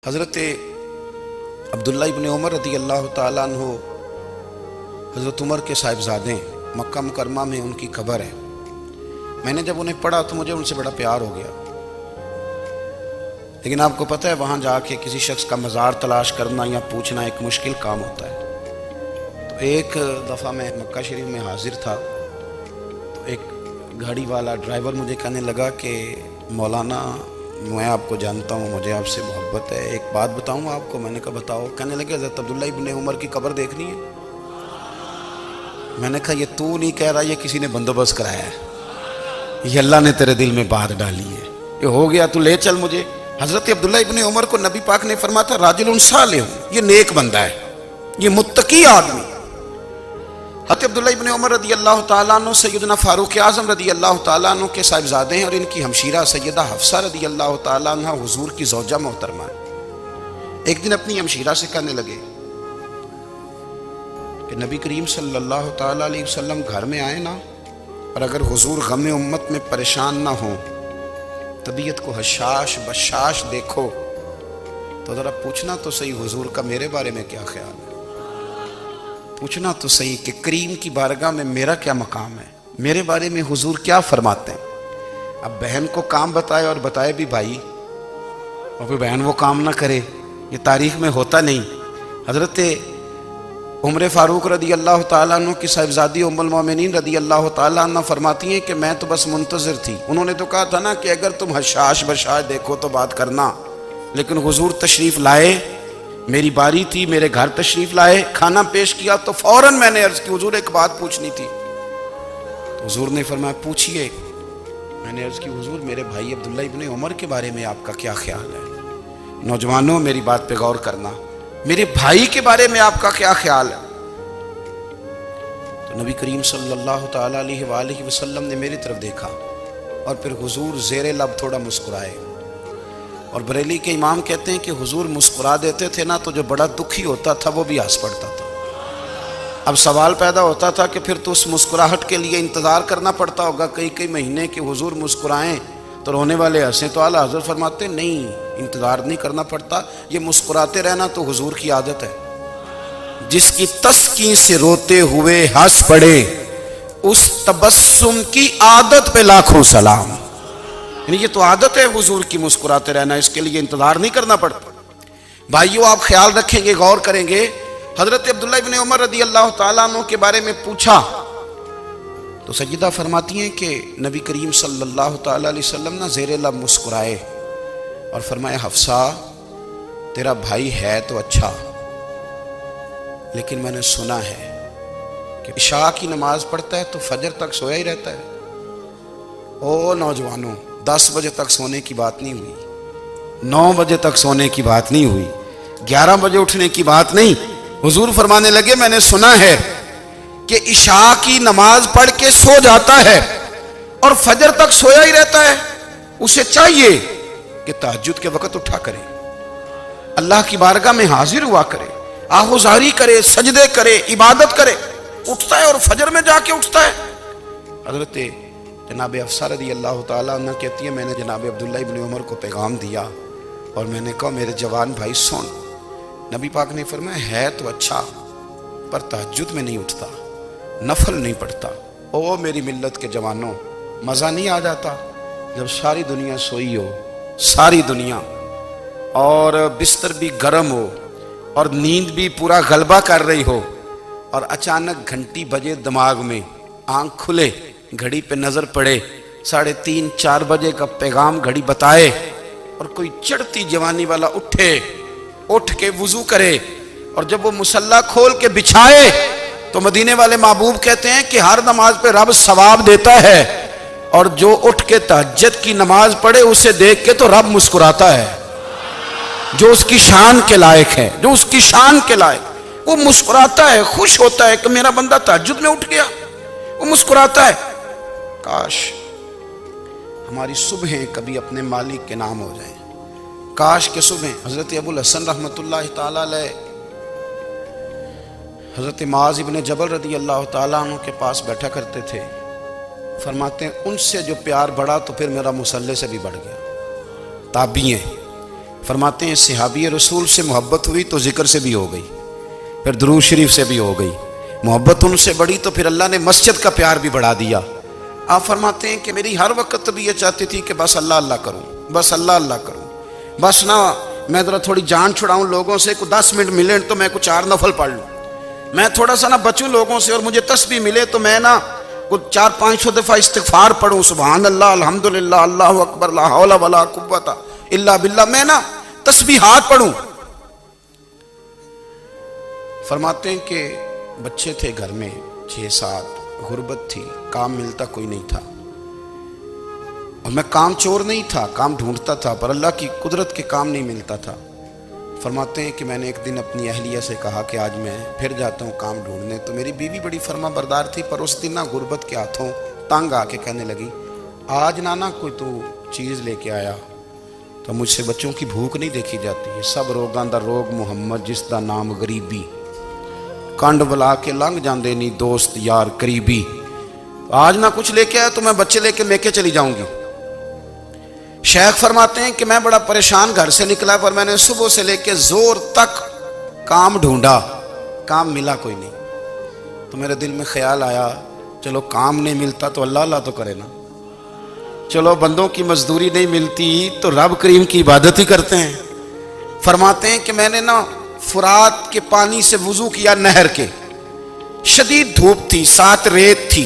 حضرت عبداللہ ابن عمر رضی اللہ تعالیٰ عنہ حضرت عمر کے صاحبزادے ہیں، مکہ مکرمہ میں ان کی قبر ہے۔ میں نے جب انہیں پڑھا تو مجھے ان سے بڑا پیار ہو گیا، لیکن آپ کو پتہ ہے وہاں جا کے کسی شخص کا مزار تلاش کرنا یا پوچھنا ایک مشکل کام ہوتا ہے۔ تو ایک دفعہ میں مکہ شریف میں حاضر تھا، تو ایک گاڑی والا ڈرائیور مجھے کہنے لگا کہ مولانا میں آپ کو جانتا ہوں، مجھے آپ سے محبت ہے، ایک بات بتاؤں آپ کو؟ میں نے کہا بتاؤ۔ کہنے لگے حضرت عبداللہ ابن عمر کی قبر دیکھنی ہے۔ میں نے کہا یہ تو نہیں کہہ رہا، یہ کسی نے بندوبست کرایا ہے، یہ اللہ نے تیرے دل میں بات ڈالی ہے، یہ ہو گیا، تو لے چل مجھے۔ حضرت عبداللہ ابن عمر کو نبی پاک نے فرمایا تھا راجل صالح، یہ نیک بندہ ہے، یہ متقی آدمی۔ حضرت عبداللہ ابن عمر رضی اللہ تعالیٰ عنہ سیدنا فاروق اعظم رضی اللہ تعالیٰ عنہ کے صاحبزادے ہیں، اور ان کی ہمشیرہ سیدہ حفصہ رضی اللہ تعالیٰ عنہ حضور کی زوجہ محترمہ ہے۔ ایک دن اپنی ہمشیرہ سے کہنے لگے کہ نبی کریم صلی اللہ تعالیٰ علیہ وسلم گھر میں آئے نا، اور اگر حضور غم امت میں پریشان نہ ہوں، طبیعت کو حشاش بشاش دیکھو، تو ذرا پوچھنا تو صحیح حضور کا میرے بارے میں کیا خیال ہے، پوچھنا تو صحیح کہ کریم کی بارگاہ میں میرا کیا مقام ہے، میرے بارے میں حضور کیا فرماتے ہیں۔ اب بہن کو کام بتائے، اور بتائے بھی بھائی، اور پھر بہن وہ کام نہ کرے، یہ تاریخ میں ہوتا نہیں۔ حضرت عمر فاروق رضی اللہ تعالیٰ عنہ کی صاحبزادی ام المومنین رضی اللہ تعالیٰ عنہ فرماتی ہیں کہ میں تو بس منتظر تھی، انہوں نے تو کہا تھا نا کہ اگر تم حشاش بشاش دیکھو تو بات کرنا، لیکن حضور تشریف لائے، میری باری تھی، میرے گھر تشریف لائے، کھانا پیش کیا تو فوراً میں نے عرض کی حضور ایک بات پوچھنی تھی۔ تو حضور نے فرمایا پوچھئے۔ میں نے عرض کی حضور میرے بھائی عبداللہ ابن عمر کے بارے میں آپ کا کیا خیال ہے؟ نوجوانوں میری بات پہ غور کرنا، میرے بھائی کے بارے میں آپ کا کیا خیال ہے؟ تو نبی کریم صلی اللہ تعالیٰ علیہ وآلہ وسلم نے میری طرف دیکھا، اور پھر حضور زیر لب تھوڑا مسکرائے، اور بریلی کے امام کہتے ہیں کہ حضور مسکرا دیتے تھے نا تو جو بڑا دکھی ہوتا تھا وہ بھی ہنس پڑتا تھا۔ اب سوال پیدا ہوتا تھا کہ پھر تو اس مسکراہٹ کے لیے انتظار کرنا پڑتا ہوگا کئی مہینے کہ حضور مسکرائیں تو رونے والے ہنسیں، تو اعلیٰ حضرت فرماتے نہیں، انتظار نہیں کرنا پڑتا، یہ مسکراتے رہنا تو حضور کی عادت ہے۔ جس کی تسکین سے روتے ہوئے ہنس پڑے، اس تبسم کی عادت پہ لاکھوں سلام۔ یعنی یہ تو عادت ہے حضور کی مسکراتے رہنا، اس کے لیے انتظار نہیں کرنا پڑتا۔ بھائیو آپ خیال رکھیں گے، غور کریں گے، حضرت عبداللہ ابن عمر رضی اللہ تعالیٰ عنہ کے بارے میں پوچھا تو سیدہ فرماتی ہیں کہ نبی کریم صلی اللہ تعالیٰ علیہ وسلم نہ زیر لب مسکرائے اور فرمایا حفصہ تیرا بھائی ہے تو اچھا، لیکن میں نے سنا ہے کہ عشاء کی نماز پڑھتا ہے تو فجر تک سویا ہی رہتا ہے۔ او نوجوانوں، 10 بجے تک سونے کی بات نہیں ہوئی، 9 بجے تک سونے کی بات نہیں ہوئی، 11 بجے اٹھنے کی بات نہیں۔ حضور فرمانے لگے میں نے سنا ہے کہ عشاء کی نماز پڑھ کے سو جاتا ہے اور فجر تک سویا ہی رہتا ہے، اسے چاہیے کہ تہجد کے وقت اٹھا کرے، اللہ کی بارگاہ میں حاضر ہوا کرے، آہوزاری کرے، سجدے کرے، عبادت کرے، اٹھتا ہے اور فجر میں جا کے اٹھتا ہے۔ حضرت جناب حفصہ رضی اللہ تعالیٰ عنہ کہتی ہے میں نے جناب عبداللہ ابن عمر کو پیغام دیا اور میں نے کہا میرے جوان بھائی سن، نبی پاک نے فرمایا ہے تو اچھا پر تہجد میں نہیں اٹھتا، نفل نہیں پڑھتا۔ او میری ملت کے جوانوں، مزہ نہیں آ جاتا جب ساری دنیا سوئی ہو، ساری دنیا، اور بستر بھی گرم ہو اور نیند بھی پورا غلبہ کر رہی ہو، اور اچانک گھنٹی بجے دماغ میں، آنکھ کھلے، گھڑی پہ نظر پڑے، 3:30 4 بجے کا پیغام گھڑی بتائے، اور کوئی چڑھتی جوانی والا اٹھ کے وضو کرے، اور جب وہ مصلی کھول کے بچھائے تو مدینے والے محبوب کہتے ہیں کہ ہر نماز پہ رب ثواب دیتا ہے، اور جو اٹھ کے تہجد کی نماز پڑھے اسے دیکھ کے تو رب مسکراتا ہے، جو اس کی شان کے لائق ہے، جو اس کی شان کے لائق، وہ مسکراتا ہے، خوش ہوتا ہے کہ میرا بندہ تہجد میں اٹھ گیا، وہ مسکراتا ہے۔ کاش ہماری صبحیں کبھی اپنے مالک کے نام ہو جائیں، کاش کے صبح۔ حضرت ابو الحسن رحمۃ اللہ تعالیٰ علیہ حضرت معاذ ابن جبل رضی اللہ تعالیٰ عنہ کے پاس بیٹھا کرتے تھے، فرماتے ہیں ان سے جو پیار بڑھا تو پھر میرا مصلی سے بھی بڑھ گیا۔ تابعی ہیں، فرماتے ہیں صحابی رسول سے محبت ہوئی تو ذکر سے بھی ہو گئی، پھر درود شریف سے بھی ہو گئی، محبت ان سے بڑھی تو پھر اللہ نے مسجد کا پیار بھی بڑھا دیا۔ آپ فرماتے ہیں کہ میری ہر وقت طبیعت چاہتی تھی کہ بس اللہ اللہ کروں، بس اللہ اللہ کروں، بس نہ میں ذرا تھوڑی جان چھڑاؤں لوگوں سے، کوئی 10 منٹ ملے تو میں کچھ 4 نفل پڑھ لوں، میں تھوڑا سا نہ بچوں لوگوں سے، اور مجھے تسبیح ملے تو میں نہ کچھ 400-500 دفعہ استغفار پڑھوں، سبحان اللہ، الحمدللہ، اللہ اکبر، لا حول ولا قوت الا باللہ، میں نہ تسبیحات پڑھوں۔ فرماتے ہیں کہ بچے تھے گھر میں 6-7، غربت تھی، کام ملتا کوئی نہیں تھا، اور میں کام چور نہیں تھا، کام ڈھونڈتا تھا، پر اللہ کی قدرت کے کام نہیں ملتا تھا۔ فرماتے ہیں کہ میں نے ایک دن اپنی اہلیہ سے کہا کہ آج میں پھر جاتا ہوں کام ڈھونڈنے، تو میری بیوی بڑی فرما بردار تھی، پر اس دن نہ غربت کے ہاتھوں تنگ آ کے کہنے لگی آج نانا کوئی تو چیز لے کے آیا، تو مجھ سے بچوں کی بھوک نہیں دیکھی جاتی ہے، سب روگاں دا روگ محمد جس دا نام غریبی، کنڈ بلا کے لنگ جاندے نہیں دوست یار قریبی، آج نہ کچھ لے کے آیا تو میں بچے لے کے میکے چلی جاؤں گی۔ شیخ فرماتے ہیں کہ میں بڑا پریشان گھر سے نکلا، پر میں نے صبح سے لے کے زور تک کام ڈھونڈا، کام ملا کوئی نہیں، تو میرے دل میں خیال آیا چلو کام نہیں ملتا تو اللہ اللہ تو کرے نا، چلو بندوں کی مزدوری نہیں ملتی تو رب کریم کی عبادت ہی کرتے ہیں۔ فرماتے ہیں کہ میں نے نا فرات کے پانی سے وضو کیا، نہر کے، شدید دھوپ تھی، ساتھ ریت تھی،